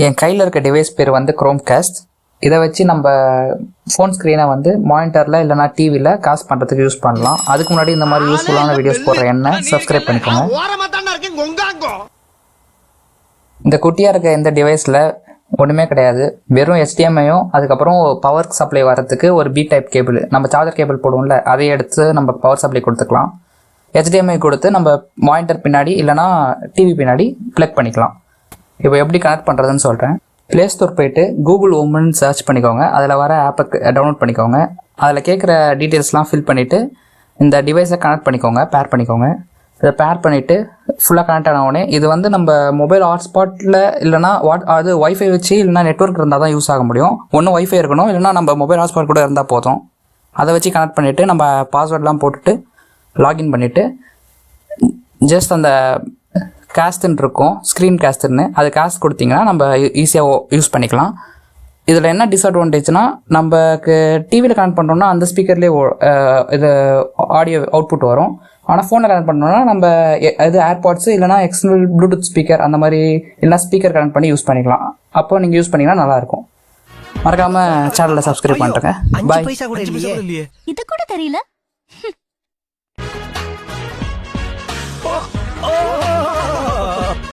என் கையில் இருக்க டிவைஸ் பேர் வந்து குரோம்காஸ்ட். இதை வச்சு நம்ம ஃபோன் ஸ்க்ரீனை வந்து மானிட்டரில் இல்லைனா டிவியில் காஸ்ட் பண்ணுறதுக்கு யூஸ் பண்ணலாம். அதுக்கு முன்னாடி இந்த மாதிரி யூஸ்ஃபுல்லான வீடியோஸ் போடுற என்ன சப்ஸ்கிரைப் பண்ணிக்கோங்க. இந்த குட்டியாக இருக்க இந்த டிவைஸில் ஒன்றுமே கிடையாது, வெறும் HDMIயும் அதுக்கப்புறம் பவர் சப்ளை வரத்துக்கு ஒரு பி டைப் கேபிள், நம்ம சார்ஜர் கேபிள் போடுவோம்ல, அதை எடுத்து நம்ம பவர் சப்ளை கொடுத்துக்கலாம். HDMI கொடுத்து நம்ம மானிட்டர் பின்னாடி இல்லைனா டிவி பின்னாடி ப்ளக் பண்ணிக்கலாம். இப்போ எப்படி கனெக்ட் பண்ணுறதுன்னு சொல்கிறேன். ப்ளே ஸ்டோர் போய்ட்டு கூகுள் ஹோம்னு சர்ச் பண்ணிக்கோங்க. அதில் வர ஆப்பை டவுன்லோட் பண்ணிக்கோங்க. அதில் கேட்குற டீட்டெயில்ஸ்லாம் ஃபில் பண்ணிவிட்டு இந்த டிவைஸை கனெக்ட் பண்ணிக்கோங்க, பேர் பண்ணிக்கோங்க. இதை பேர் பண்ணிவிட்டு ஃபுல்லாக கனெக்ட் ஆனவுடனே இது வந்து நம்ம மொபைல் ஹாட்ஸ்பாட்டில் இல்லைனா அது ஒய்ஃபை வச்சு இல்லைனா நெட்வொர்க் இருந்தால் தான் யூஸ் ஆக முடியும். ஒன்றும் ஒய்ஃபை இருக்கணும், இல்லைனா நம்ம மொபைல் ஹாட்ஸ்பாட் கூட இருந்தால் போதும். அதை வச்சு கனெக்ட் பண்ணிவிட்டு நம்ம பாஸ்வேர்ட்லாம் போட்டுட்டு லாகின் பண்ணிவிட்டு ஜஸ்ட் அந்த காஸ்ட்டுன்னு இருக்கும், ஸ்க்ரீன் காஸ்ட்டுன்னு, அது காஸ்ட் கொடுத்தீங்கன்னா நம்ம ஈஸியாக யூஸ் பண்ணிக்கலாம். இதில் என்ன டிஸ்அட்வான்டேஜ்னால், நமக்கு டிவியில் கனெக்ட் பண்ணுறோம்னா அந்த ஸ்பீக்கர்லேயே இது ஆடியோ அவுட்புட் வரும். ஆனால் ஃபோனில் கனெக்ட் பண்ணோம்னா நம்ம இது ஏர்பாட்ஸு இல்லைனா எக்ஸ்டர்னல் ப்ளூடூத் ஸ்பீக்கர் அந்த மாதிரி இல்லைனா ஸ்பீக்கர் கனெக்ட் பண்ணி யூஸ் பண்ணிக்கலாம். அப்போ நீங்கள் யூஸ் பண்ணிங்கன்னா நல்லாயிருக்கும். மறக்காமல் சேனலில் சப்ஸ்கிரைப் பண்ணிட்டுங்க. பாய். இது கூட தெரியல.